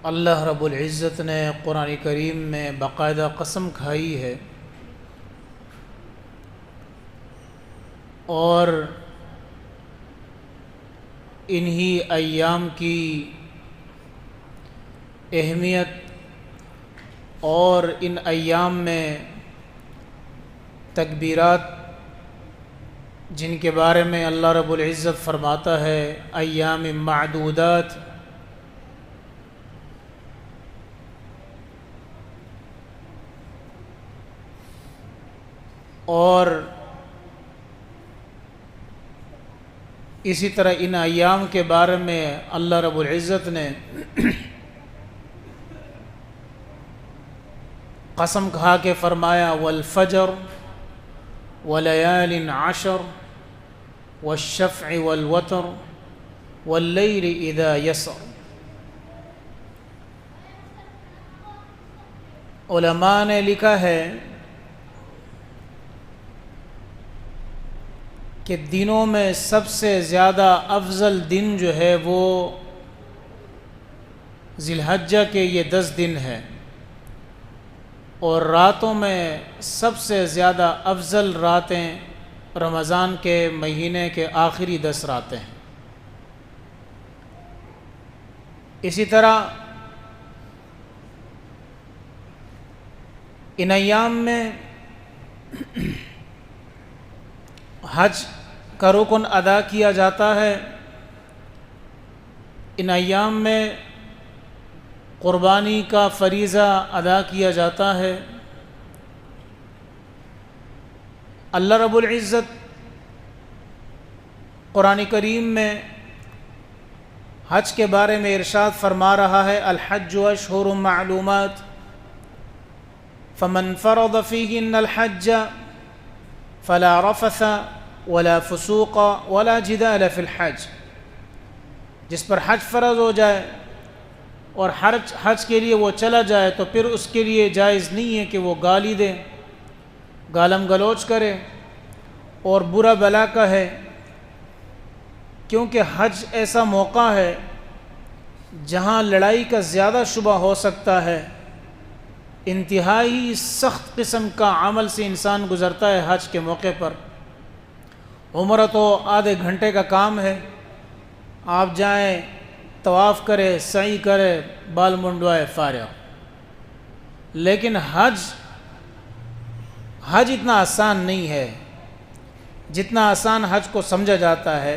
اللہ رب العزت نے قرآن کریم میں باقاعدہ قسم کھائی ہے اور انہی ایام کی اہمیت اور ان ایام میں تکبیرات جن کے بارے میں اللہ رب العزت فرماتا ہے ایام معدودات، اور اسی طرح ان ایام کے بارے میں اللہ رب العزت نے قسم کھا کے فرمایا والفجر ولیال عشر والشفع والوتر واللیل اذا یسر۔ علماء نے لکھا ہے کہ دنوں میں سب سے زیادہ افضل دن جو ہے وہ ذی الحجہ کے یہ 10 دن ہے، اور راتوں میں سب سے زیادہ افضل راتیں رمضان کے مہینے کے آخری 10 راتیں ہیں۔ اسی طرح ان ایام میں حج کا رکن ادا کیا جاتا ہے، ان ایام میں قربانی کا فریضہ ادا کیا جاتا ہے۔ اللہ رب العزت قرآن کریم میں حج کے بارے میں ارشاد فرما رہا ہے الحج اشہر معلومات فمن فرض فیہن الحج فلا رفث ولا فسوق ولا جدال فی الحج۔ جس پر حج فرض ہو جائے اور حج کے لیے وہ چلا جائے تو پھر اس کے لیے جائز نہیں ہے کہ وہ گالی دے، گالم گلوچ کرے اور برا بلا کہے، کیونکہ حج ایسا موقع ہے جہاں لڑائی کا زیادہ شبہ ہو سکتا ہے، انتہائی سخت قسم کا عمل سے انسان گزرتا ہے حج کے موقع پر۔ عمرہ تو آدھے گھنٹے کا کام ہے، آپ جائیں طواف کرے، سعی کرے، بال منڈوائے، فارغ۔ لیکن حج اتنا آسان نہیں ہے جتنا آسان حج کو سمجھا جاتا ہے،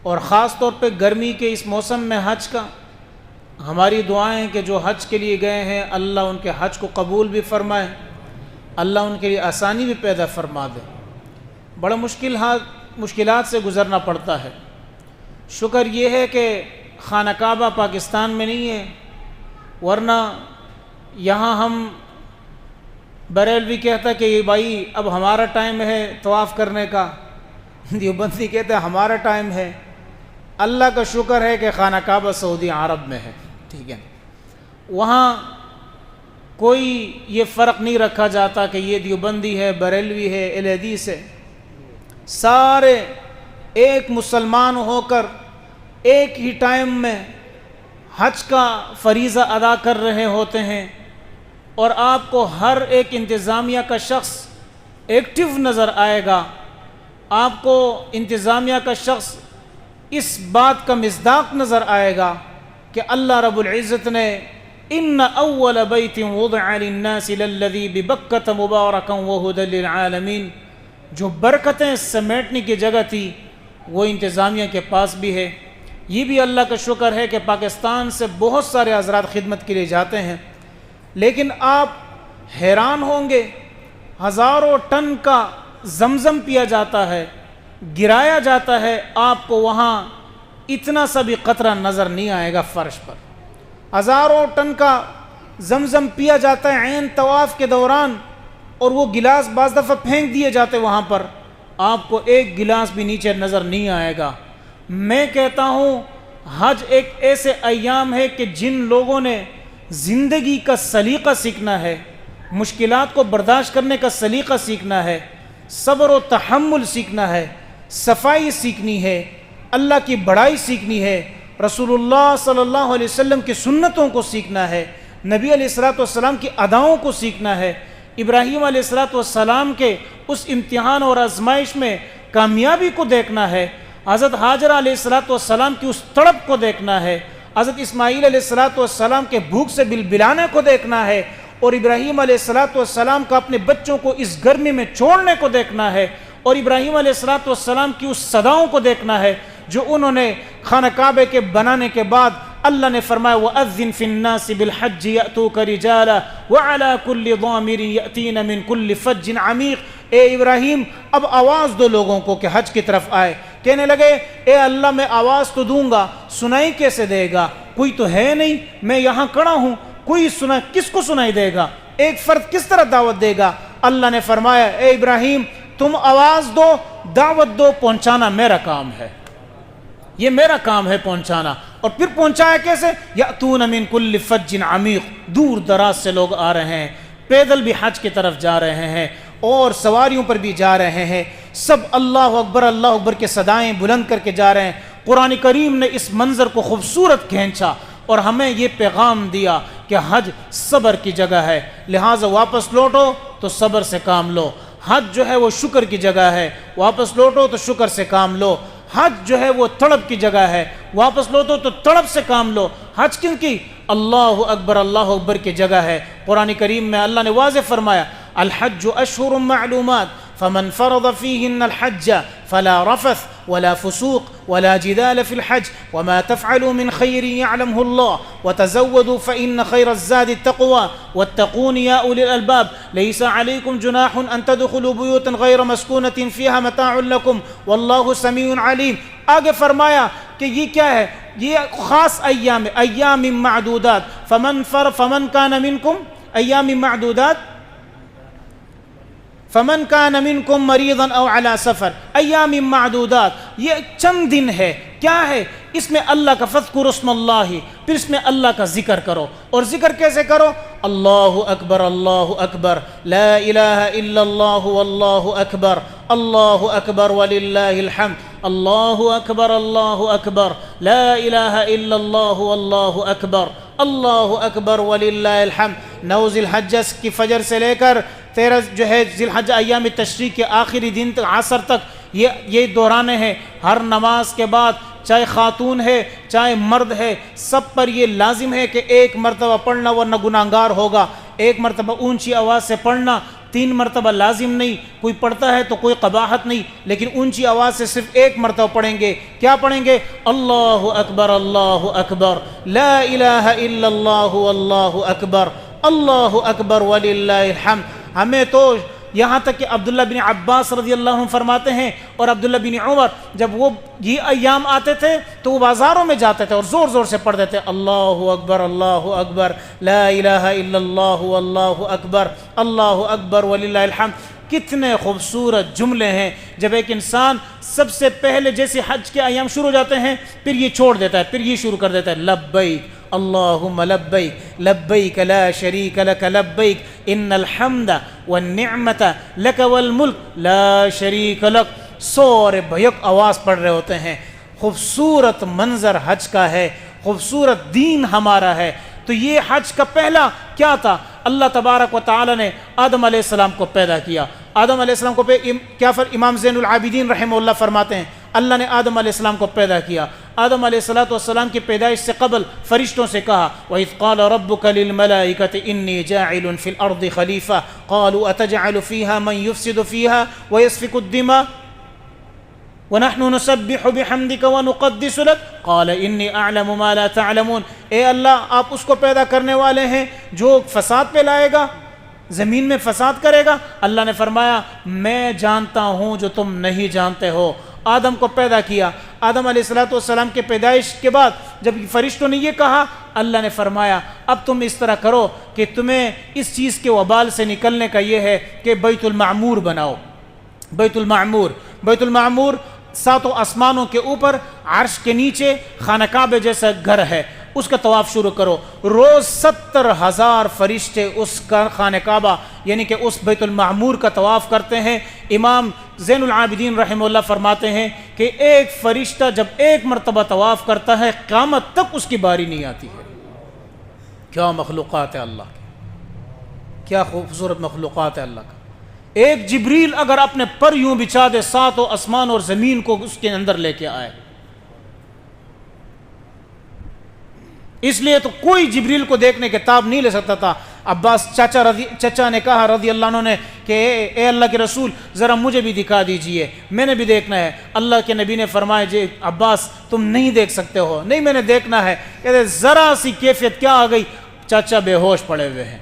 اور خاص طور پہ گرمی کے اس موسم میں حج کا ہماری دعائیں کہ جو حج کے لیے گئے ہیں اللہ ان کے حج کو قبول بھی فرمائے، اللہ ان کے لیے آسانی بھی پیدا فرما دے۔ بڑا مشکلات سے گزرنا پڑتا ہے۔ شکر یہ ہے کہ خانہ کعبہ پاکستان میں نہیں ہے، ورنہ یہاں ہم بریلوی کہتا کہ یہ بھائی اب ہمارا ٹائم ہے طواف کرنے کا، دیوبندی کہتے ہیں ہمارا ٹائم ہے۔ اللہ کا شکر ہے کہ خانہ کعبہ سعودی عرب میں ہے، ٹھیک ہے، وہاں کوئی یہ فرق نہیں رکھا جاتا کہ یہ دیوبندی ہے، بریلوی ہے، اہل حدیث ہے، سارے ایک مسلمان ہو کر ایک ہی ٹائم میں حج کا فریضہ ادا کر رہے ہوتے ہیں، اور آپ کو ہر ایک انتظامیہ کا شخص ایکٹیو نظر آئے گا، آپ کو انتظامیہ کا شخص اس بات کا مصداق نظر آئے گا کہ اللہ رب العزت نے ان اول بیت وضع للناس للذی ببکۃ مبارکا وہدی للعالمین، جو برکتیں سمیٹنے کی جگہ تھی وہ انتظامیہ کے پاس بھی ہے۔ یہ بھی اللہ کا شکر ہے کہ پاکستان سے بہت سارے حضرات خدمت کے لیے جاتے ہیں، لیکن آپ حیران ہوں گے ہزاروں ٹن کا زمزم پیا جاتا ہے، گرایا جاتا ہے، آپ کو وہاں اتنا سا بھی قطرہ نظر نہیں آئے گا فرش پر۔ ہزاروں ٹن کا زمزم پیا جاتا ہے عین طواف کے دوران، اور وہ گلاس بعض دفعہ پھینک دیے جاتے وہاں پر، آپ کو ایک گلاس بھی نیچے نظر نہیں آئے گا۔ میں کہتا ہوں حج ایک ایسے ایام ہے کہ جن لوگوں نے زندگی کا سلیقہ سیکھنا ہے، مشکلات کو برداشت کرنے کا سلیقہ سیکھنا ہے، صبر و تحمل سیکھنا ہے، صفائی سیکھنی ہے، اللہ کی بڑائی سیکھنی ہے، رسول اللہ صلی اللہ علیہ وسلم کی سنتوں کو سیکھنا ہے، نبی علیہ الصلوۃ والسلام کی اداؤں کو سیکھنا ہے، ابراہیم علیہ الصلوۃ والسلام کے اس امتحان اور آزمائش میں کامیابی کو دیکھنا ہے، حضرت ہاجرہ علیہ الصلوۃ والسلام کی اس تڑپ کو دیکھنا ہے، حضرت اسماعیل علیہ الصلوۃ والسلام کے بھوک سے بلبلانے کو دیکھنا ہے، اور ابراہیم علیہ الصلوۃ والسلام کا اپنے بچوں کو اس گرمی میں چھوڑنے کو دیکھنا ہے، اور ابراہیم علیہ الصلوۃ والسلام کی اس صداؤں کو دیکھنا ہے جو انہوں نے خانہ کعبے کے بنانے کے بعد اللہ نے فرمایا وَأَذِّن فِي النَّاسِ بِالْحَجِّ يَأْتُوكَ رِجَالًا وَعَلَى كُلِّ ضَامِرٍ يَأْتِينَ مِنْ كُلِّ فَجٍّ عَمِيقٍ۔ اے ابراہیم اب آواز دو لوگوں کو کہ حج کی طرف آئے۔ کہنے لگے اے اللہ میں آواز تو دوں گا، سنائی کیسے دے گا؟ کوئی تو ہے نہیں، میں یہاں کھڑا ہوں، کوئی سنا کس کو سنائی دے گا؟ ایک فرد کس طرح دعوت دے گا؟ اللہ نے فرمایا اے ابراہیم تم آواز دو، دعوت دو، پہنچانا میرا کام ہے، یہ میرا کام ہے پہنچانا۔ اور پھر پہنچایا کیسے؟ یأتون من کل فج عمیق، دور دراز سے لوگ آ رہے ہیں، پیدل بھی حج کی طرف جا رہے ہیں اور سواریوں پر بھی جا رہے ہیں، سب اللہ اکبر کے صدائیں بلند کر کے جا رہے ہیں۔ قرآن کریم نے اس منظر کو خوبصورت کھینچا اور ہمیں یہ پیغام دیا کہ حج صبر کی جگہ ہے، لہٰذا واپس لوٹو تو صبر سے کام لو۔ حج جو ہے وہ شکر کی جگہ ہے، واپس لوٹو تو شکر سے کام لو۔ حج جو ہے وہ تڑپ کی جگہ ہے، واپس لوٹو تو تڑپ سے کام لو۔ حج کن کی؟ اللہ اکبر کی جگہ ہے۔ قرآن کریم میں اللہ نے واضح فرمایا الحج اشہر معلومات فمن فرض فیہن الحج فلا رفث ولا فسوق ولا جدال في الحج وما تفعلوا من خير يعلمه الله وتزودوا فإن خير الزاد التقوى واتقون يا أولي الألباب ليس عليكم جناح أن تدخلوا بيوتا غير مسكونة فيها متاع لكم والله سميع عليم۔ آگے فرمایا کہ یہ کیا ہے؟ یہ خاص ایام معدودات، فمن كان منكم ایام معدودات فمن كان منكم مريضا او على سفر، ایام معدودات، یہ چند دن ہے۔ کیا ہے؟ اس میں اللہ کا فذکروا اسم اللہ، پھر اس میں اللہ کا ذکر کرو، اور ذکر کیسے کرو؟ اللہ اکبر لا الہ الا اللہ واللہ اکبر وللہ الحمد، اللہ اکبر لا الہ الا اللہ واللہ اکبر وللہ الحمد۔ 9 ذی الحجہ کی فجر سے لے کر 13 جو ہے ذی الحجہ ایام تشریق کے آخری دن تک، عصر تک یہ دہرانے ہیں۔ ہر نماز کے بعد چاہے خاتون ہے چاہے مرد ہے، سب پر یہ لازم ہے کہ 1 مرتبہ پڑھنا ورنہ گناہگار ہوگا۔ 1 مرتبہ اونچی آواز سے پڑھنا، 3 مرتبہ لازم نہیں، کوئی پڑھتا ہے تو کوئی قباحت نہیں، لیکن اونچی آواز سے صرف 1 مرتبہ پڑھیں گے۔ کیا پڑھیں گے؟ اللہ اکبر لا الہ الا اللہ واللہ اکبر وللہ الحمد۔ ہمیں تو یہاں تک کہ عبداللہ بن عباس رضی اللہ عنہ فرماتے ہیں اور عبداللہ بن عمر جب وہ یہ ایام آتے تھے تو وہ بازاروں میں جاتے تھے اور زور زور سے پڑھتے تھے اللہ اکبر لا الہ الا اللہ واللہ اکبر وللہ الحمد۔ کتنے خوبصورت جملے ہیں جب ایک انسان سب سے پہلے جیسے حج کے ایام شروع ہو جاتے ہیں پھر یہ چھوڑ دیتا ہے، پھر یہ شروع کر دیتا ہے لبیک اللہم لبیک لبیک لا شریک لک لبیک ان الحمد والنعمت لک والملک لا شریک لک۔ سورے بھیک آواز پڑھ رہے ہوتے ہیں۔ خوبصورت منظر حج کا ہے، خوبصورت دین ہمارا ہے۔ تو یہ حج کا پہلا کیا تھا؟ اللہ تبارک و تعالی نے آدم علیہ السلام کو پیدا کیا۔ آدم علیہ السلام کو کیا امام زین العابدین رحمہ اللہ فرماتے ہیں اللہ نے آدم علیہ السلام کو پیدا کیا۔ آدم علیہ السلام کی پیدائش سے قبل فرشتوں سے کہا وَإِذْ قَالَ رَبُّكَ لِلْمَلَائِكَةِ إِنِّي جَاعِلٌ فِي الْأَرْضِ خَلِيفَةً قَالُوا أَتَجْعَلُ فِيهَا مَنْ يُفْسِدُ فِيهَا وَيَسْفِكُ الدِّمَاءَ وَنَحْنُ نُسَبِّحُ بِحَمْدِكَ وَنُقَدِّسُ لَكَ قَالَ إِنِّي أَعْلَمُ مَا لَا تَعْلَمُونَ۔ اے اللہ آپ اس کو پیدا کرنے والے ہیں جو فساد پہ لائے گا، زمین میں فساد کرے گا۔ اللہ نے فرمایا میں جانتا ہوں جو تم نہیں جانتے ہو۔ آدم کو پیدا کیا۔ آدم علیہ السلام کے پیدائش کے بعد جب فرشتوں نے یہ کہا اللہ نے فرمایا اب تم اس طرح کرو کہ تمہیں اس چیز کے وبال سے نکلنے کا یہ ہے کہ بیت المعمور بناؤ۔ بیت المعمور 7 آسمانوں کے اوپر عرش کے نیچے خانہ کعبہ جیسا گھر ہے، اس کا طواف شروع کرو۔ روز 70,000 فرشتے اس کا خانہ کعبہ یعنی کہ اس بیت المعمور کا طواف کرتے ہیں۔ امام زین العابدین رحمہ اللہ فرماتے ہیں کہ ایک فرشتہ جب ایک مرتبہ طواف کرتا ہے قیامت تک اس کی باری نہیں آتی ہے۔ کیا مخلوقات ہے اللہ کی، کیا خوبصورت مخلوقات ہے اللہ کا۔ ایک جبریل اگر اپنے پر یوں بچھا دے، ساتوں آسمان اور زمین کو اس کے اندر لے کے آئے۔ اس لیے تو کوئی جبریل کو دیکھنے کے تاب نہیں لے سکتا تھا۔ عباس چچا نے کہا رضی اللہ عنہ نے کہ اے اللہ کے رسول ذرا مجھے بھی دکھا دیجئے، میں نے بھی دیکھنا ہے۔ اللہ کے نبی نے فرمایا جی عباس تم نہیں دیکھ سکتے ہو، نہیں میں نے دیکھنا ہے۔ کہتے ذرا سی کیفیت کیا آ گئی، چاچا بے ہوش پڑے ہوئے ہیں۔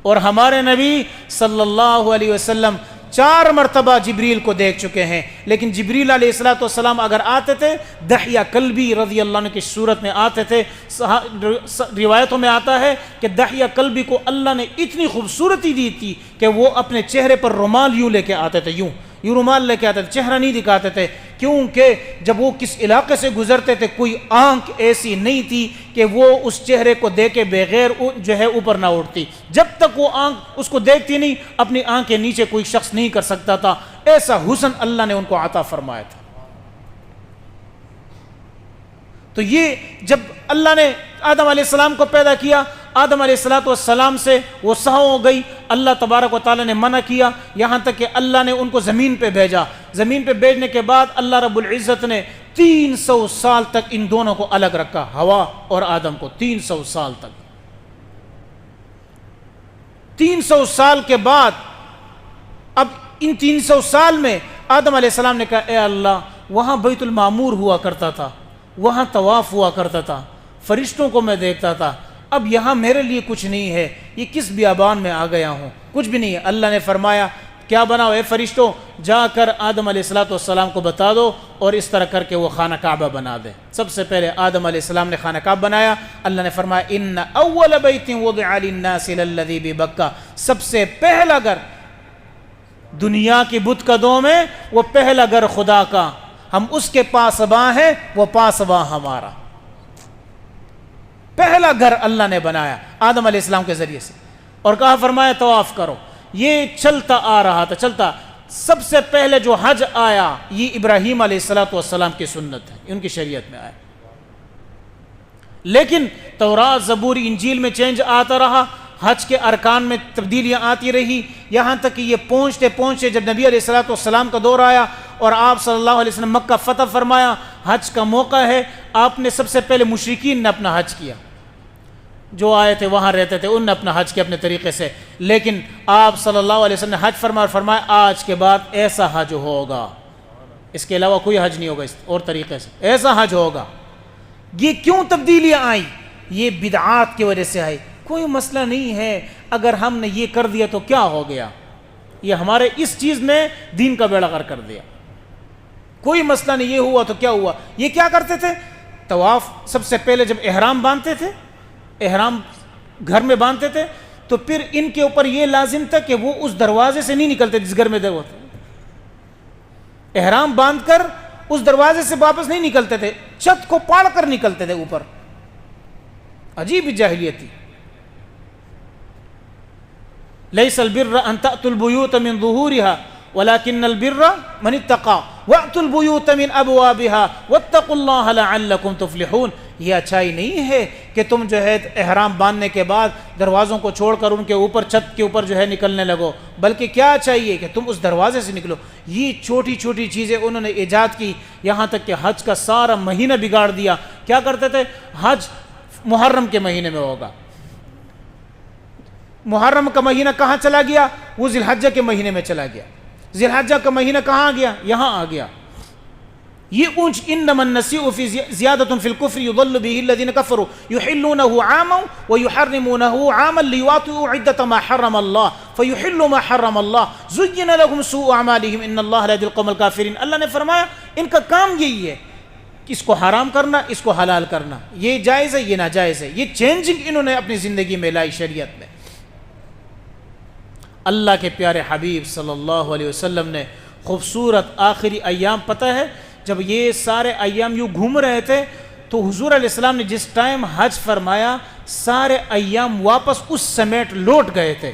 اور ہمارے نبی صلی اللہ علیہ وسلم 4 مرتبہ جبریل کو دیکھ چکے ہیں، لیکن جبریل علیہ السلام اگر آتے تھے دحیہ کلبی رضی اللہ عنہ کی صورت میں آتے تھے۔ روایتوں میں آتا ہے کہ دحیہ کلبی کو اللہ نے اتنی خوبصورتی دی تھی کہ وہ اپنے چہرے پر رومال یوں لے کے آتے تھے، یوں رومال لے کے آتے تھے، چہرہ نہیں دکھاتے تھے، کیونکہ جب وہ کس علاقے سے گزرتے تھے کوئی آنکھ ایسی نہیں تھی کہ وہ اس چہرے کو دیکھے بغیر جو ہے اوپر نہ اٹھتی۔ جب تک وہ آنکھ اس کو دیکھتی نہیں، اپنی آنکھ کے نیچے کوئی شخص نہیں کر سکتا تھا۔ ایسا حسن اللہ نے ان کو عطا فرمایا تھا۔ تو یہ جب اللہ نے آدم علیہ السلام کو پیدا کیا، آدم علیہ السلام سے وہ سہو ہو گئی، اللہ تبارک و تعالیٰ نے منع کیا، یہاں تک کہ اللہ نے ان کو زمین پہ بھیجا۔ زمین پہ بھیجنے کے بعد اللہ رب العزت نے 300 سال تک ان دونوں کو الگ رکھا، ہوا اور آدم کو، 300 سال تک۔ 300 سال کے بعد اب ان 300 سال میں آدم علیہ السلام نے کہا اے اللہ وہاں بیت المعمور ہوا کرتا تھا، وہاں طواف ہوا کرتا تھا، فرشتوں کو میں دیکھتا تھا، اب یہاں میرے لیے کچھ نہیں ہے، یہ کس بیابان میں آ گیا ہوں، کچھ بھی نہیں ہے۔ اللہ نے فرمایا کیا بناؤ اے فرشتوں، جا کر آدم علیہ السلام کو بتا دو اور اس طرح کر کے وہ خانہ کعبہ بنا دے۔ سب سے پہلے آدم علیہ السلام نے خانہ کعبہ بنایا۔ اللہ نے فرمایا ان اول بیت وضع للناس للذی ببکہ، سب سے پہلا گھر دنیا کی بت قدوں میں، وہ پہلا گھر خدا کا، ہم اس کے پاسباں ہیں، وہ پاسباں ہمارا۔ پہلا گھر اللہ نے بنایا آدم علیہ السلام کے ذریعے سے، اور کہا فرمایا طواف کرو۔ یہ چلتا آ رہا تھا، چلتا۔ سب سے پہلے جو حج آیا یہ ابراہیم علیہ السلام کی سنت ہے، ان کی شریعت میں آیا، لیکن تورات زبور انجیل میں چینج آتا رہا، حج کے ارکان میں تبدیلیاں آتی رہی، یہاں تک کہ یہ پہنچتے پہنچتے جب نبی علیہ السلام کا دور آیا اور آپ صلی اللہ علیہ وسلم مکہ فتح فرمایا، حج کا موقع ہے، آپ نے سب سے پہلے مشرکین نے اپنا حج کیا، جو آئے تھے وہاں رہتے تھے ان نے اپنا حج کیا اپنے طریقے سے، لیکن آپ صلی اللہ علیہ وسلم نے حج فرمایا اور فرمایا آج کے بعد ایسا حج ہوگا، اس کے علاوہ کوئی حج نہیں ہوگا، اس اور طریقے سے ایسا حج ہوگا۔ یہ کیوں تبدیلیاں آئیں؟ یہ بدعات کی وجہ سے آئی۔ کوئی مسئلہ نہیں ہے، اگر ہم نے یہ کر دیا تو کیا ہو گیا، یہ ہمارے اس چیز نے دین کا بیڑا غرق کر دیا۔ کوئی مسئلہ نہیں، یہ ہوا تو کیا ہوا۔ یہ کیا کرتے تھے؟ طواف سب سے پہلے جب احرام باندھتے تھے، احرام گھر میں باندھتے تھے، تو پھر ان کے اوپر یہ لازم تھا کہ وہ اس دروازے سے نہیں نکلتے جس گھر میں دروازے، احرام باندھ کر اس دروازے سے واپس نہیں نکلتے تھے، چھت کو پاڑ کر نکلتے تھے اوپر۔ عجیب جاہلیت تھی۔ لیس البر ان تأتوا البیوت من ظہورها ولكن البر من اتقى وأتوا البیوت من ابوابها واتقوا اللہ لعلکم تفلحون۔ یہ اچھائی نہیں ہے کہ تم جو ہے احرام باندھنے کے بعد دروازوں کو چھوڑ کر ان کے اوپر چھت کے اوپر جو ہے نکلنے لگو، بلکہ کیا چاہیے کہ تم اس دروازے سے نکلو۔ یہ چھوٹی چھوٹی چیزیں انہوں نے ایجاد کی، یہاں تک کہ حج کا سارا مہینہ بگاڑ دیا۔ کیا کرتے تھے؟ حج محرم کے مہینے میں ہوگا، محرم کا مہینہ کہاں چلا گیا؟ وہ ذی الحجہ کے مہینے میں چلا گیا۔ ذی الحجہ کا مہینہ کہاں آ گیا؟ یہاں آ گیا۔ یہ اونچ انما النسیء فی زیادۃ فی الکفر یضل به الذین کفروا یحلونہ عاما ویحرمونہ عاما لیواطئوا عدۃ ما حرم اللہ فیحلوا ما حرم اللہ زین لهم سوء اعمالهم ان اللہ لا یهدی القوم الکافرین۔ اللہ نے فرمایا ان کا کام یہی ہے، اس کو حرام کرنا، اس کو حلال کرنا، یہ جائز ہے، یہ ناجائز ہے۔ یہ چینجنگ انہوں نے اپنی زندگی میں لائی شریعت میں۔ اللہ کے پیارے حبیب صلی اللہ علیہ وسلم نے خوبصورت آخری ایام، پتہ ہے جب یہ سارے ایام یوں گھوم رہے تھے تو حضور علیہ السلام نے جس ٹائم حج فرمایا سارے ایام واپس اس سمیٹ لوٹ گئے تھے،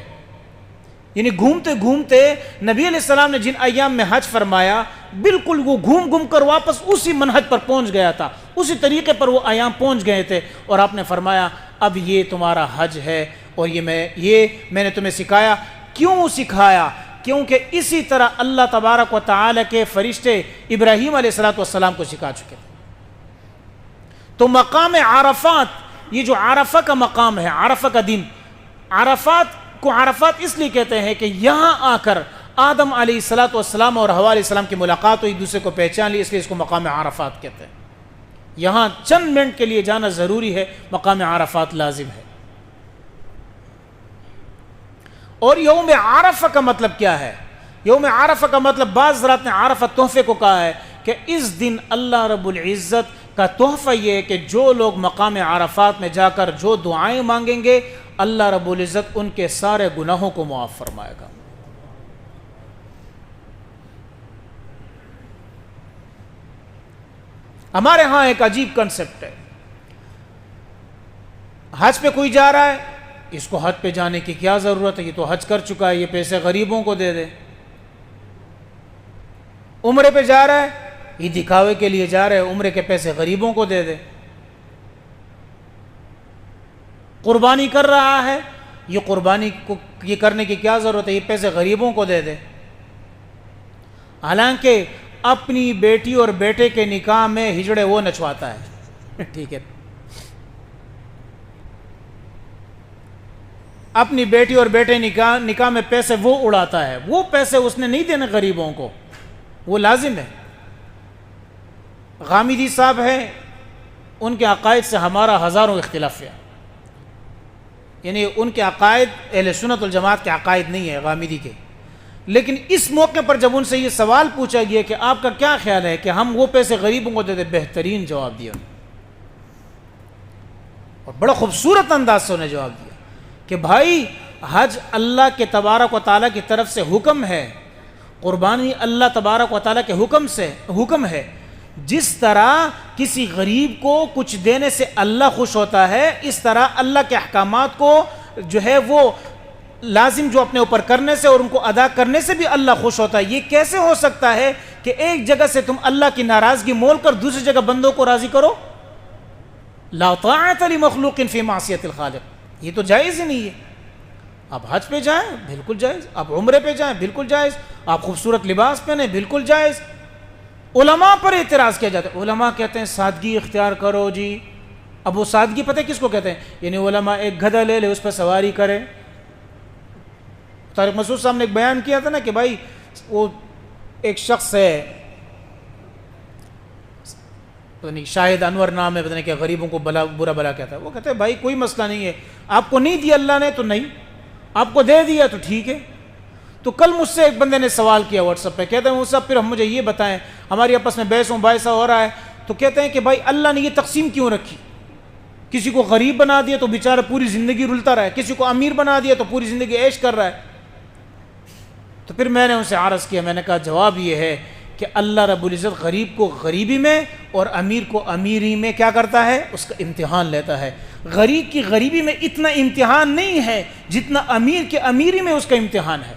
یعنی گھومتے گھومتے نبی علیہ السلام نے جن ایام میں حج فرمایا بالکل وہ گھوم گھوم کر واپس اسی منہج پر پہنچ گیا تھا، اسی طریقے پر وہ ایام پہنچ گئے تھے، اور آپ نے فرمایا اب یہ تمہارا حج ہے، اور یہ میں نے تمہیں سکھایا۔ کیوں سکھایا؟ کیونکہ اسی طرح اللہ تبارک و تعالی کے فرشتے ابراہیم علیہ السلام کو سکھا چکے تھے۔ تو مقام عرفات، یہ جو عرفہ کا مقام ہے، عرفہ کا دن، عرفات کو عرفات اس لیے کہتے ہیں کہ یہاں آ کر آدم علیہ السلام اور حوا علیہ السلام کی ملاقات ہوئی، ایک دوسرے کو پہچان لی، اس لیے اس کو مقام عرفات کہتے ہیں۔ یہاں چند منٹ کے لیے جانا ضروری ہے، مقام عرفات لازم ہے۔ اور یوم عرفہ کا مطلب کیا ہے؟ یوم عرفہ کا مطلب بعض حضرات نے عرفہ تحفے کو کہا ہے کہ اس دن اللہ رب العزت کا تحفہ یہ ہے کہ جو لوگ مقام عرفات میں جا کر جو دعائیں مانگیں گے اللہ رب العزت ان کے سارے گناہوں کو معاف فرمائے گا۔ ہمارے ہاں ایک عجیب کنسپٹ ہے، حج پہ کوئی جا رہا ہے، اس کو حج پہ جانے کی کیا ضرورت ہے، یہ تو حج کر چکا ہے، یہ پیسے غریبوں کو دے دے۔ عمرے پہ جا رہا ہے، یہ دکھاوے کے لیے جا رہا ہے، عمرے کے پیسے غریبوں کو دے دے۔ قربانی کر رہا ہے، یہ قربانی کو یہ کرنے کی کیا ضرورت ہے، یہ پیسے غریبوں کو دے دے۔ حالانکہ اپنی بیٹی اور بیٹے کے نکاح میں ہجڑے وہ نچواتا ہے، ٹھیک ہے، اپنی بیٹی اور بیٹے نکاح میں پیسے وہ اڑاتا ہے، وہ پیسے اس نے نہیں دینے غریبوں کو، وہ لازم ہے۔ غامدی صاحب ہیں، ان کے عقائد سے ہمارا ہزاروں اختلاف ہے، یعنی ان کے عقائد اہل سنت والجماعت کے عقائد نہیں ہے غامدی کے، لیکن اس موقع پر جب ان سے یہ سوال پوچھا گیا کہ آپ کا کیا خیال ہے کہ ہم وہ پیسے غریبوں کو دے دیں، بہترین جواب دیا اور بڑا خوبصورت انداز سے انہیں جواب دیا کہ بھائی حج اللہ کے تبارک و تعالیٰ کی طرف سے حکم ہے، قربانی اللہ تبارک و تعالیٰ کے حکم ہے، جس طرح کسی غریب کو کچھ دینے سے اللہ خوش ہوتا ہے، اس طرح اللہ کے احکامات کو جو ہے وہ لازم جو اپنے اوپر کرنے سے اور ان کو ادا کرنے سے بھی اللہ خوش ہوتا ہے۔ یہ کیسے ہو سکتا ہے کہ ایک جگہ سے تم اللہ کی ناراضگی مول کر دوسری جگہ بندوں کو راضی کرو؟ لا طاعت لمخلوق فی معصیت الخالق، یہ تو جائز ہی نہیں ہے۔ آپ حج پہ جائیں بالکل جائز، آپ عمرے پہ جائیں بالکل جائز، آپ خوبصورت لباس پہنیں بالکل جائز۔ علماء پر اعتراض کیا جاتا ہے، علماء کہتے ہیں سادگی اختیار کرو جی۔ اب وہ سادگی پتہ ہے کس کو کہتے ہیں؟ یعنی علماء ایک گدھا لے لے، اس پہ سواری کرے۔ طارق مسعود صاحب نے ایک بیان کیا تھا نا کہ بھائی وہ ایک شخص ہے، پتہ نہیں شاہد انور نام ہے، پتہ نہیں کہ غریبوں کو برا بلا کہتا ہے۔ وہ کہتے ہیں بھائی کوئی مسئلہ نہیں ہے، آپ کو نہیں دیا اللہ نے تو نہیں، آپ کو دے دیا تو ٹھیک ہے۔ تو کل مجھ سے ایک بندے نے سوال کیا واٹس ایپ پہ، کہتے ہیں وہ صاحب پھر ہم مجھے یہ بتائیں، ہماری آپس میں بحث و مباحثہ ہو رہا ہے، تو کہتے ہیں کہ بھائی اللہ نے یہ تقسیم کیوں رکھی؟ کسی کو غریب بنا دیا تو بیچارہ پوری زندگی رلتا رہا ہے، کسی کو امیر بنا دیا تو پوری زندگی عیش کر رہا ہے۔ تو پھر میں نے ان سے عرض کیا، میں نے کہا جواب یہ ہے کہ اللہ رب العزت غریب کو غریبی میں اور امیر کو امیری میں کیا کرتا ہے؟ اس کا امتحان لیتا ہے۔ غریب کی غریبی میں اتنا امتحان نہیں ہے جتنا امیر کی امیری میں اس کا امتحان ہے۔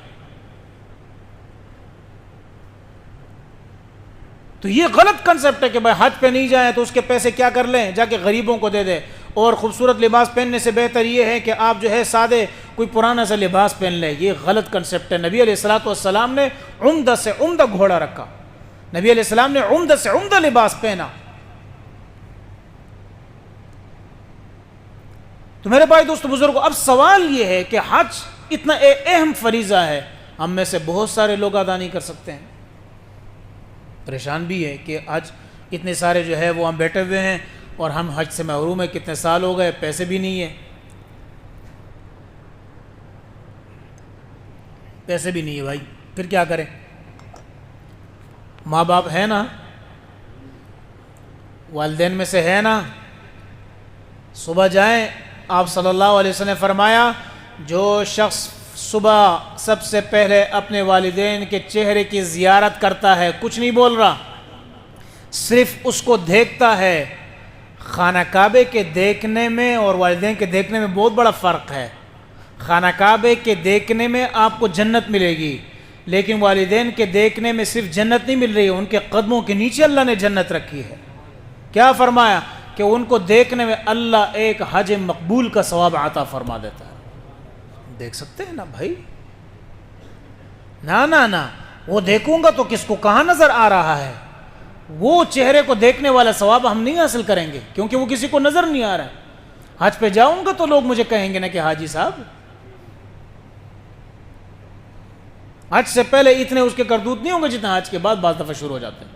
تو یہ غلط کنسپٹ ہے کہ بھائی حج پہ نہیں جائیں تو اس کے پیسے کیا کر لیں، جا کے غریبوں کو دے دیں، اور خوبصورت لباس پہننے سے بہتر یہ ہے کہ آپ جو ہے سادے کوئی پرانا سا لباس پہن لیں۔ یہ غلط کنسپٹ ہے۔ نبی علیہ السلام نے عمدہ سے عمدہ گھوڑا رکھا، نبی علیہ السلام نے عمدہ سے عمدہ لباس پہنا۔ تو میرے بھائی دوستو بزرگوں، اب سوال یہ ہے کہ حج اتنا اہم فریضہ ہے، ہم میں سے بہت سارے لوگ ادا نہیں کر سکتے ہیں۔ پریشان بھی ہے کہ آج اتنے سارے جو ہے وہ ہم بیٹھے ہوئے ہیں اور ہم حج سے محروم ہیں، کتنے سال ہو گئے، پیسے بھی نہیں ہیں، پیسے بھی نہیں ہے بھائی، پھر کیا کریں؟ ماں باپ ہے نا، والدین میں سے ہے نا، صبح جائیں۔ آپ صلی اللہ علیہ وسلم نے فرمایا جو شخص صبح سب سے پہلے اپنے والدین کے چہرے کی زیارت کرتا ہے، کچھ نہیں بول رہا، صرف اس کو دیکھتا ہے۔ خانہ کعبے کے دیکھنے میں اور والدین کے دیکھنے میں بہت بڑا فرق ہے۔ خانہ کعبے کے دیکھنے میں آپ کو جنت ملے گی، لیکن والدین کے دیکھنے میں صرف جنت نہیں مل رہی ہے، ان کے قدموں کے نیچے اللہ نے جنت رکھی ہے۔ کیا فرمایا کہ ان کو دیکھنے میں اللہ ایک حج مقبول کا ثواب عطا فرما دیتا ہے۔ دیکھ سکتے ہیں نا بھائی؟ نہ وہ دیکھوں گا تو کس کو کہاں نظر آ رہا ہے؟ وہ چہرے کو دیکھنے والا ثواب ہم نہیں حاصل کریں گے، کیونکہ وہ کسی کو نظر نہیں آ رہا ہے۔ حج پہ جاؤں گا تو لوگ مجھے کہیں گے نا کہ حاجی صاحب حج سے پہلے اتنے اس کے کردوت نہیں ہوں گے جتنا حج کے بعد بعض دفعہ شروع ہو جاتے ہیں۔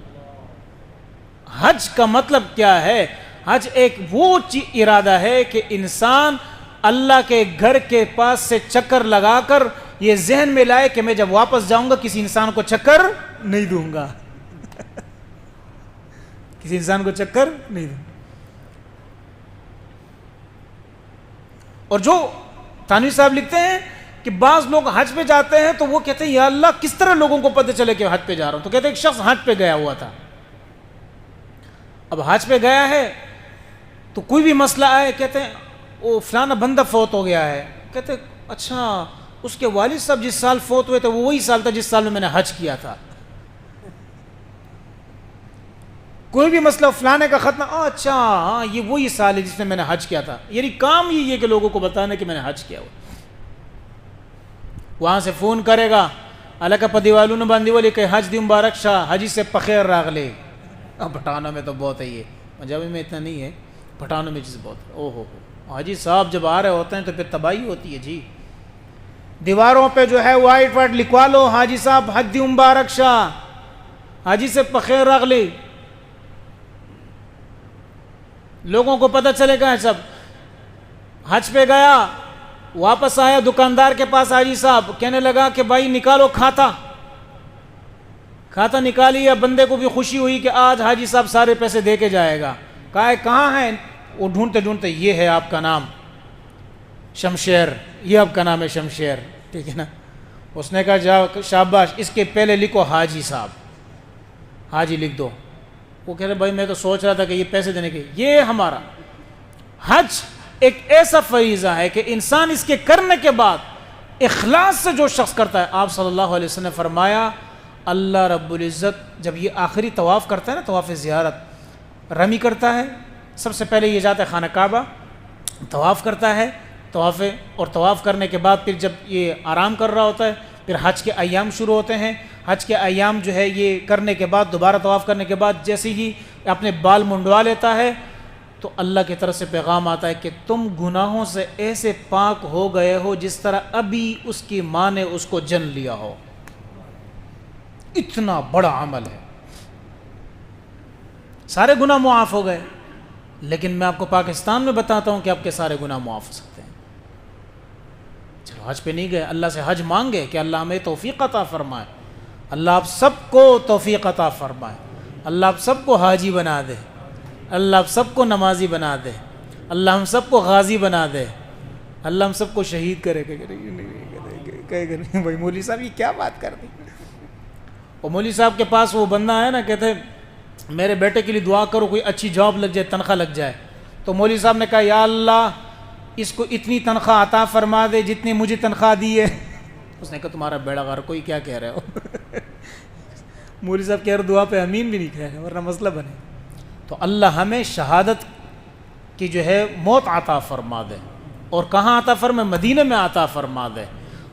حج کا مطلب کیا ہے؟ حج ایک وہ ارادہ ہے کہ انسان اللہ کے گھر کے پاس سے چکر لگا کر یہ ذہن میں لائے کہ میں جب واپس جاؤں گا کسی انسان کو چکر نہیں دوں گا کسی انسان کو چکر نہیں دوں۔ اور جو تانوی صاحب لکھتے ہیں کہ بعض لوگ حج پہ جاتے ہیں تو وہ کہتے ہیں یا اللہ کس طرح لوگوں کو پتہ چلے کہ حج پہ جا رہا ہوں؟ تو کہتے ہیں ایک شخص حج پہ گیا ہوا تھا، اب حج پہ گیا ہے تو کوئی بھی مسئلہ آئے، کہتے ہیں وہ فلانا بندہ فوت ہو گیا ہے، کہتے ہیں اچھا اس کے والد صاحب جس سال فوت ہوئے تھے وہ وہی سال تھا جس سال میں نے حج کیا تھا۔ کوئی بھی مسئلہ فلانے کا ختم، اچھا ہاں یہ وہی سال ہے جس میں نے حج کیا تھا۔ یعنی کام یہ ہے کہ لوگوں کو بتانا کہ میں نے حج کیا ہوا۔ وہاں سے فون کرے گا علاقہ پدی والوں نے باندھی والی کہ حج دی مبارک شاہ حجی سے پخیر راغلے۔ پٹھانوں میں تو بہت ہے، یہ پنجابی میں اتنا نہیں ہے، پٹھانوں میں چیز بہت ہے۔ او ہو حاجی صاحب جب آ رہے ہوتے ہیں تو پھر تباہی ہوتی ہے جی۔ دیواروں پہ جو ہے وائٹ لکھوا لو حاجی صاحب حج دی مبارک شاہ حاجی سے پخیر راغلے، لوگوں کو پتہ چلے گا سب۔ حج پہ گیا واپس آیا دکاندار کے پاس حاجی صاحب کہنے لگا کہ بھائی نکالو کھاتا نکالی، بندے کو بھی خوشی ہوئی کہ آج حاجی صاحب سارے پیسے دے کے جائے گا۔ کہا ہے کہاں ہے؟ وہ ڈھونڈتے یہ ہے آپ کا نام شمشیر، یہ آپ کا نام ہے شمشیر، ٹھیک ہے نا۔ اس نے کہا جاؤ شاباش، اس کے پہلے لکھو حاجی صاحب، حاجی لکھ دو۔ وہ کہہ رہے بھائی میں تو سوچ رہا تھا کہ یہ پیسے دینے کے۔ یہ ہمارا حج ایک ایسا فریضہ ہے کہ انسان اس کے کرنے کے بعد اخلاص سے جو شخص کرتا ہے، آپ صلی اللہ علیہ وسلم نے فرمایا اللہ رب العزت جب یہ آخری طواف کرتا ہے نا، طواف زیارت رمی کرتا ہے، سب سے پہلے یہ جاتا ہے خانہ کعبہ، طواف کرتا ہے، طواف کرنے کے بعد پھر جب یہ آرام کر رہا ہوتا ہے پھر حج کے ایام شروع ہوتے ہیں۔ حج کے ایام جو ہے یہ کرنے کے بعد دوبارہ طواف کرنے کے بعد جیسے ہی اپنے بال منڈوا لیتا ہے تو اللہ کی طرف سے پیغام آتا ہے کہ تم گناہوں سے ایسے پاک ہو گئے ہو جس طرح ابھی اس کی ماں نے اس کو جن لیا ہو۔ اتنا بڑا عمل ہے، سارے گناہ معاف ہو گئے۔ لیکن میں آپ کو پاکستان میں بتاتا ہوں کہ آپ کے سارے گناہ معاف ہو سکتے ہیں۔ چلو حج پہ نہیں گئے، اللہ سے حج مانگے کہ اللہ ہمیں توفیق عطا فرمائے، اللہ آپ سب کو توفیق عطا فرمائے، اللہ آپ سب کو حاجی بنا دے، اللہ آپ سب کو نمازی بنا دے، اللہ ہم سب کو غازی بنا دے، اللہ ہم سب کو شہید کرے۔ بھائی مولوی صاحب یہ کیا بات کر دی؟ اور مولوی صاحب کے پاس وہ بندہ ہے نا، کہتے میرے بیٹے کے لیے دعا کرو کوئی اچھی جاب لگ جائے، تنخواہ لگ جائے۔ تو مولوی صاحب نے کہا یا اللہ اس کو اتنی تنخواہ عطا فرما دے جتنی مجھے تنخواہ دی ہے۔ اس نے کہا تمہارا بیڑا غر کوئی کیا کہہ رہے ہو؟ مولوی صاحب کہہ رہے دعا پہ امین بھی نہیں کہہ رہے ورنہ مسئلہ بنے۔ تو اللہ ہمیں شہادت کی جو ہے موت عطا فرما دے، اور کہاں عطا فرما؟ مدینہ میں عطا فرما دے،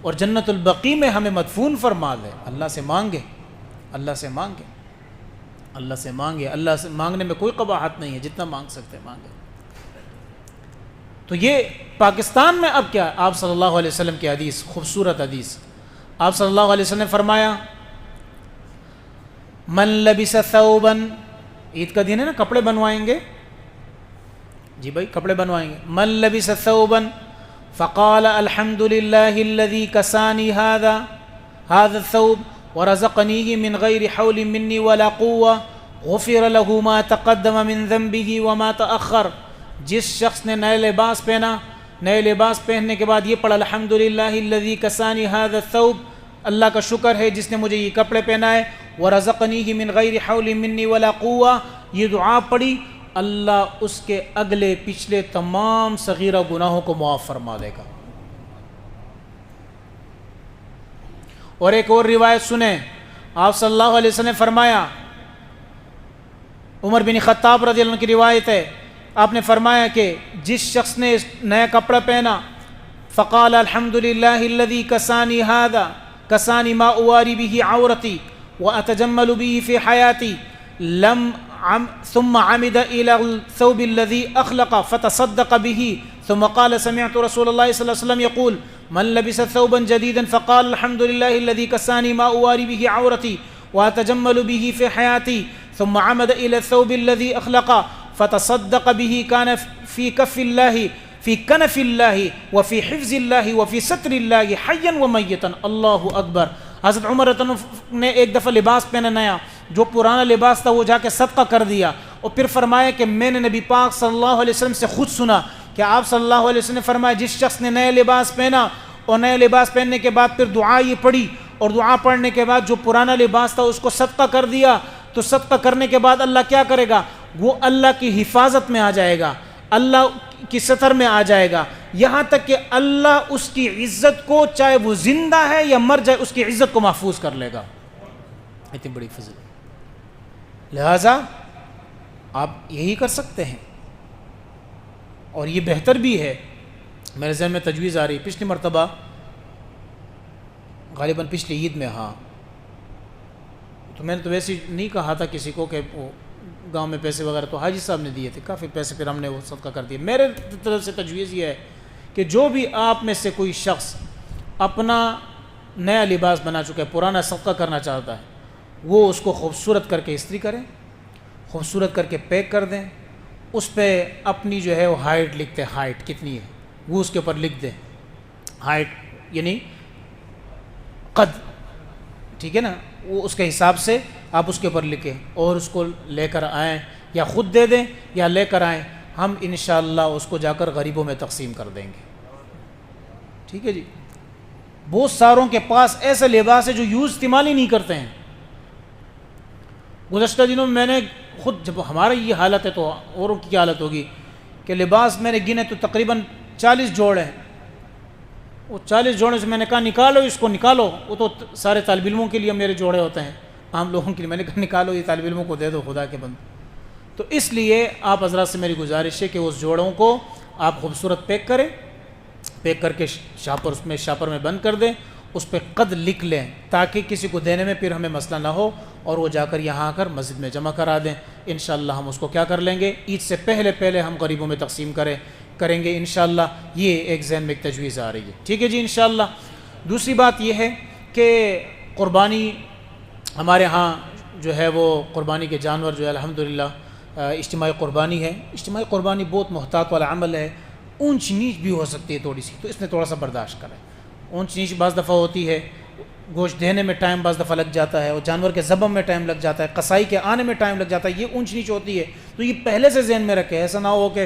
اور جنت البقیع میں ہمیں مدفون فرما دے۔ اللہ سے مانگے، اللہ سے مانگے، اللہ سے مانگے، اللہ سے مانگنے میں کوئی قباحت نہیں ہے، جتنا مانگ سکتے مانگے۔ تو یہ پاکستان میں اب کیا؟ آپ صلی اللہ علیہ وسلم کی حدیث، خوبصورت حدیث، آپ صلی اللہ علیہ وسلم نے فرمایا من لبس ثوبا، عید کا دن ہے نا، کپڑے بنوائیں گے جی بھائی، کپڑے بنوائیں گے۔ من لبس ثوبا فقال الحمد للہ الذی کسانی هذا الثوب ورزقنیہ من غیر حول منی ولا قوة غفر له ما تقدم من ذنبه وما تأخر۔ جس شخص نے نئے لباس پہنا، نئے لباس پہننے کے بعد یہ پڑھا الحمدللہ الذی کسانی هذا الثوب، اللہ کا شکر ہے جس نے مجھے یہ کپڑے پہنائے، ورزقنیہ من غیر حول منی ولا قوة، یہ دعا پڑھی، اللہ اس کے اگلے پچھلے تمام صغیرہ گناہوں کو معاف فرما دے گا۔ اور ایک اور روایت سنیں، آپ صلی اللہ علیہ وسلم نے فرمایا، عمر بن خطاب رضی اللہ عنہ کی روایت ہے، آپ نے فرمایا کہ جس شخص نے نیا کپڑا پہنا، فقال الحمد للہ الذی کسانی ھذا کسانی ما اواری به عورتی واتجمل به فی حیاتی ثم عمد الى الثوب الذي اخلق فتصدق به ثم قال سمعت رسول الله صلى الله عليه وسلم يقول من لبس ثوبا جديدا فقال الحمد لله الذي كساني ما اواری به عورتی واتجمل به في حياتي ثم عمد الى الثوب الذي اخلق فتصدق به كان في كف الله في كنف الله وفي حفظ الله وفي ستر الله حيا وميتا. اللہ اکبر. حضرت عمر رضی اللہ عنہ نے ایک دفعہ لباس پہنا نیا، جو پرانا لباس تھا وہ جا کے صدقہ کر دیا، اور پھر فرمایا کہ میں نے نبی پاک صلی اللہ علیہ وسلم سے خود سنا کہ آپ صلی اللہ علیہ وسلم نے فرمایا جس شخص نے نیا لباس پہنا اور نیا لباس پہننے کے بعد پھر دعا یہ پڑھی، اور دعا پڑھنے کے بعد جو پرانا لباس تھا اس کو صدقہ کر دیا، تو صدقہ کرنے کے بعد اللہ کیا کرے گا؟ وہ اللہ کی حفاظت میں آ جائے گا، اللہ کی ستر میں آ جائے گا، یہاں تک کہ اللہ اس کی عزت کو، چاہے وہ زندہ ہے یا مر جائے، اس کی عزت کو محفوظ کر لے گا. اتنی بڑی فضل. لہذا آپ یہی کر سکتے ہیں، اور یہ بہتر بھی ہے. میرے ذہن میں تجویز آ رہی، پچھلی مرتبہ غالباً پچھلی عید میں، ہاں، تو میں نے تو ویسے نہیں کہا تھا کسی کو کہ وہ گاؤں میں پیسے وغیرہ، تو حاجی صاحب نے دیے تھے کافی پیسے، پھر ہم نے وہ صدقہ کر دیے. میرے طرف سے تجویز یہ ہے کہ جو بھی آپ میں سے کوئی شخص اپنا نیا لباس بنا چکا ہے، پرانا صدقہ کرنا چاہتا ہے، وہ اس کو خوبصورت کر کے استری کریں، خوبصورت کر کے پیک کر دیں، اس پہ اپنی جو ہے وہ ہائٹ لکھتے ہیں، ہائٹ کتنی ہے وہ اس کے اوپر لکھ دیں، ہائٹ یعنی قد، ٹھیک ہے نا، وہ اس کے حساب سے آپ اس کے اوپر لکھیں اور اس کو لے کر آئیں، یا خود دے دیں یا لے کر آئیں، ہم انشاءاللہ اس کو جا کر غریبوں میں تقسیم کر دیں گے. ٹھیک ہے جی. بہت ساروں کے پاس ایسا لباس ہے جو یوز استعمال ہی نہیں کرتے ہیں. گزشتہ دنوں میں نے خود، جب ہمارا یہ حالت ہے تو اوروں کی کیا حالت ہوگی کہ لباس میں نے گنے تو تقریباً 40 جوڑ ہیں. وہ 40 جوڑے سے میں نے کہا نکالو اس کو، نکالو. وہ تو سارے طالب علموں کے لیے میرے جوڑے ہوتے ہیں، عام لوگوں کے لیے میں نے کہا نکالو، یہ طالب علموں کو دے دو خدا کے بندے. تو اس لیے آپ حضرات سے میری گزارش ہے کہ اس جوڑوں کو آپ خوبصورت پیک کریں، پیک کر کے شاپر میں بند کر دیں، اس پہ قد لکھ لیں تاکہ کسی کو دینے میں پھر ہمیں مسئلہ نہ ہو، اور وہ جا کر یہاں آ کر مسجد میں جمع کرا دیں. انشاءاللہ ہم اس کو کیا کر لیں گے، عید سے پہلے ہم غریبوں میں تقسیم کریں گے انشاءاللہ. یہ ایک ذہن میں ایک تجویز آ رہی ہے. ٹھیک ہے جی انشاءاللہ. دوسری بات یہ ہے کہ قربانی ہمارے ہاں جو ہے وہ قربانی کے جانور جو ہے الحمدللہ اجتماعی قربانی ہے. اجتماعی قربانی بہت محتاط والا عمل ہے، اونچ نیچ بھی ہو سکتی ہے تھوڑی سی، تو اس میں تھوڑا سا برداشت کریں. اونچ نیچ بعض دفعہ ہوتی ہے، گوشت دینے میں ٹائم بعض دفعہ لگ جاتا ہے، اور جانور کے ذبح میں ٹائم لگ جاتا ہے، قصائی کے آنے میں ٹائم لگ جاتا ہے، یہ اونچ نیچ ہوتی ہے. تو یہ پہلے سے ذہن میں رکھے، ایسا نہ ہو کہ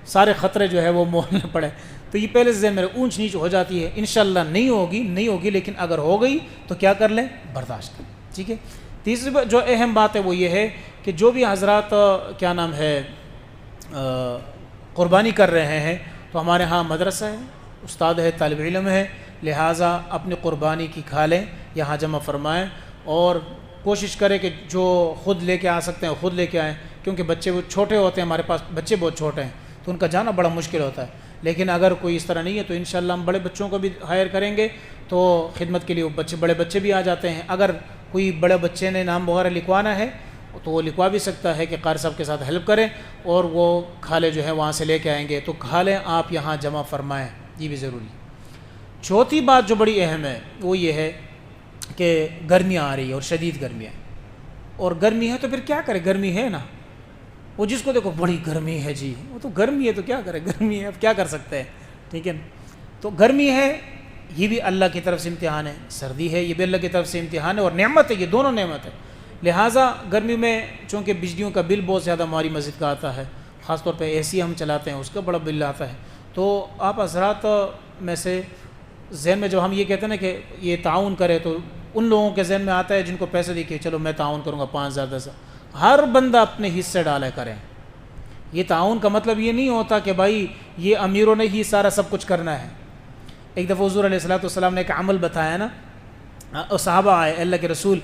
سارے خطرے جو ہے وہ مولنے پڑے. تو یہ پہلے سے ذہن میں اونچ نیچ ہو جاتی ہے. انشاءاللہ نہیں ہوگی، لیکن اگر ہو گئی تو کیا کر لیں، برداشت کریں. ٹھیک ہے. تیسری جو اہم بات ہے وہ یہ ہے کہ جو بھی حضرات کیا نام ہے قربانی کر رہے ہیں، تو ہمارے ہاں مدرسہ ہے، استاد ہے، طالب علم ہے، لہٰذا اپنی قربانی کی کھالیں، یہاں جمع فرمائیں، اور کوشش کریں کہ جو خود لے کے آ سکتے ہیں خود لے کے آئیں، کیونکہ بچے وہ چھوٹے ہوتے ہیں، ہمارے پاس بچے بہت چھوٹے ہیں تو ان کا جانا بڑا مشکل ہوتا ہے. لیکن اگر کوئی اس طرح نہیں ہے تو انشاءاللہ ہم بڑے بچوں کو بھی ہائر کریں گے، تو خدمت کے لیے بڑے بچے بھی آ جاتے ہیں. اگر کوئی بڑے بچے نے نام وغیرہ لکھوانا ہے تو وہ لکھوا بھی سکتا ہے کہ قاری صاحب کے ساتھ ہیلپ کریں، اور وہ کھالے جو ہے وہاں سے لے کے آئیں گے، تو کھالیں آپ یہاں جمع فرمائیں، یہ بھی ضروری ہے. چوتھی بات جو بڑی اہم ہے وہ یہ ہے کہ گرمیاں آ رہی ہیں، اور شدید گرمیاں، اور گرمی ہے تو پھر کیا کرے، گرمی ہے نا. وہ جس کو دیکھو بڑی گرمی ہے جی، وہ تو گرمی ہے تو کیا کرے، گرمی ہے اب کیا کر سکتے ہیں. ٹھیک ہے نا. تو گرمی ہے، یہ بھی اللہ کی طرف سے امتحان ہے، سردی ہے یہ بھی اللہ کی طرف سے امتحان ہے، اور نعمت ہے، یہ دونوں نعمت ہے. لہٰذا گرمی میں چونکہ بجلیوں کا بل بہت زیادہ ہماری مسجد کا آتا ہے، خاص طور پہ اے سی ہم چلاتے ہیں، اس کا بڑا بل آتا ہے. تو آپ حضرات میں سے ذہن میں جب ہم یہ کہتے ہیں نا کہ یہ تعاون کرے، تو ان لوگوں کے ذہن میں آتا ہے جن کو پیسے دیکھے چلو میں تعاون کروں گا 5,000 10,000. ہر بندہ اپنے حصے ڈالے کریں. یہ تعاون کا مطلب یہ نہیں ہوتا کہ بھائی یہ امیروں نے ہی سارا سب کچھ کرنا ہے. ایک دفعہ حضور علیہ الصلوۃ والسلام نے ایک عمل بتایا نا، اور صحابہ آئے، اللہ کے رسول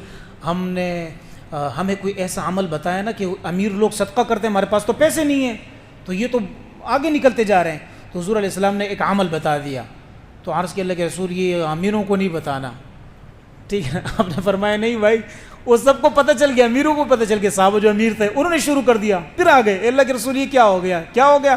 ہمیں کوئی ایسا عمل بتایا نا کہ امیر لوگ صدقہ کرتے ہیں، ہمارے پاس تو پیسے نہیں ہیں، تو یہ تو آگے نکلتے جا رہے ہیں. تو حضور علیہ السلام نے ایک عمل بتا دیا. تو عرض کیا اللہ کے رسول یہ امیروں کو نہیں بتانا، ٹھیک ہے. آپ نے فرمایا نہیں بھائی، وہ سب کو پتہ چل گیا، امیروں کو پتہ چل گیا. صحابہ جو امیر تھے انہوں نے شروع کر دیا، پھر آ گئے اللہ کے رسول یہ کیا ہو گیا، کیا ہو گیا؟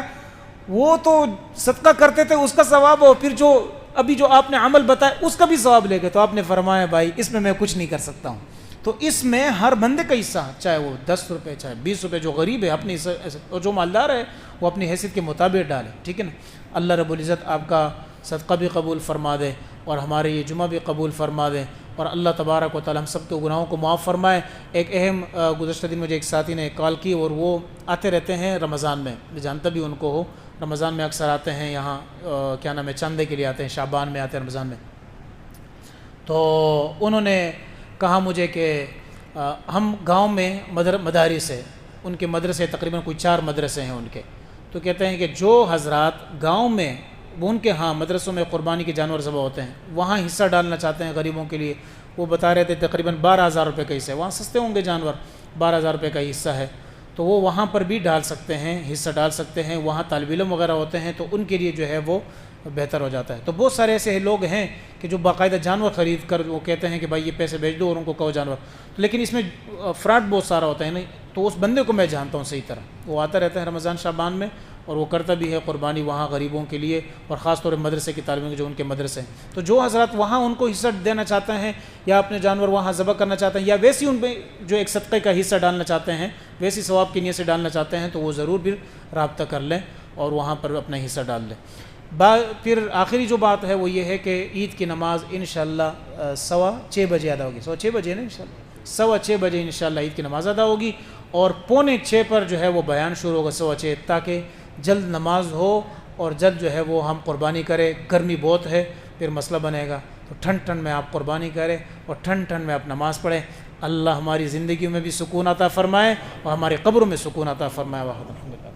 وہ تو صدقہ کرتے تھے اس کا ثواب ہو، پھر جو ابھی جو آپ نے عمل بتایا اس کا بھی ثواب لے گئے. تو آپ نے فرمایا بھائی اس میں کچھ نہیں کر سکتا ہوں. تو اس میں ہر بندے کا حصہ، چاہے وہ 10 روپے چاہے 20 روپے، جو غریب ہے اپنے حصہ، اور جو مالدار ہے وہ اپنی حیثیت کے مطابق ڈالے، ٹھیک ہے نا. اللہ رب العزت آپ کا صدقہ بھی قبول فرما دے اور ہمارے یہ جمعہ بھی قبول فرما دے، اور اللہ تبارک و تعالی ہم سب کے گناہوں کو معاف فرمائے. ایک اہم گزشتہ دن مجھے ایک ساتھی نے کال کی، اور وہ آتے رہتے ہیں رمضان میں، میں جانتا بھی ان کو ہو، رمضان میں اکثر آتے ہیں یہاں، کیا نام ہے، چندے کے لیے آتے ہیں، شعبان میں آتے ہیں، رمضان میں. تو انہوں نے کہا مجھے کہ ہم گاؤں میں مدارس ہے، ان کے مدرسے تقریباً کوئی 4 مدرسے ہیں ان کے. تو کہتے ہیں کہ جو حضرات گاؤں میں وہ ان کے ہاں مدرسوں میں قربانی کے جانور ذبح ہوتے ہیں، وہاں حصہ ڈالنا چاہتے ہیں غریبوں کے لیے، وہ بتا رہے تھے تقریباً 12,000 روپے کا حصہ ہے، وہاں سستے ہوں گے جانور، 12,000 روپے کا حصہ ہے، تو وہ وہاں پر بھی ڈال سکتے ہیں، حصہ ڈال سکتے ہیں. وہاں طالب علم وغیرہ ہوتے ہیں تو ان کے لیے جو ہے وہ بہتر ہو جاتا ہے. تو بہت سارے ایسے لوگ ہیں کہ جو باقاعدہ جانور خرید کر وہ کہتے ہیں کہ بھائی یہ پیسے بھیج دو اور ان کو کہو جانور، لیکن اس میں فراڈ بہت سارا ہوتا ہے نہیں. تو اس بندے کو میں جانتا ہوں صحیح طرح، وہ آتا رہتا ہے رمضان شعبان میں اور وہ کرتا بھی ہے قربانی وہاں غریبوں کے لیے، اور خاص طور پر مدرسے کی طالب علم جو ان کے مدرسے ہیں. تو جو حضرات وہاں ان کو حصہ دینا چاہتے ہیں یا اپنے جانور وہاں ذبح کرنا چاہتے ہیں، یا ویسی ان پہ جو ایک صدقے کا حصہ ڈالنا چاہتے ہیں، ویسی ثواب کی نیت سے ڈالنا چاہتے ہیں، تو وہ ضرور بھی رابطہ کر لیں اور وہاں پر اپنا حصہ ڈال لیں. پھر آخری جو بات ہے وہ یہ ہے کہ عید کی نماز انشاءاللہ 6:15 بجے ادا ہوگی، 6:15 بجے نا انشاءاللہ، 6:15 بجے انشاءاللہ عید کی نماز ادا ہوگی، اور 5:45 پر جو ہے وہ بیان شروع ہوگا، 6:15، تاکہ جلد نماز ہو اور جلد جو ہے وہ ہم قربانی کریں. گرمی بہت ہے، پھر مسئلہ بنے گا، تو ٹھنڈ میں آپ قربانی کریں اور ٹھنڈ میں آپ نماز پڑھیں. اللہ ہماری زندگیوں میں بھی سکون عطا فرمائے اور ہماری قبروں میں سکون عطا فرمائے. الحمدللہ.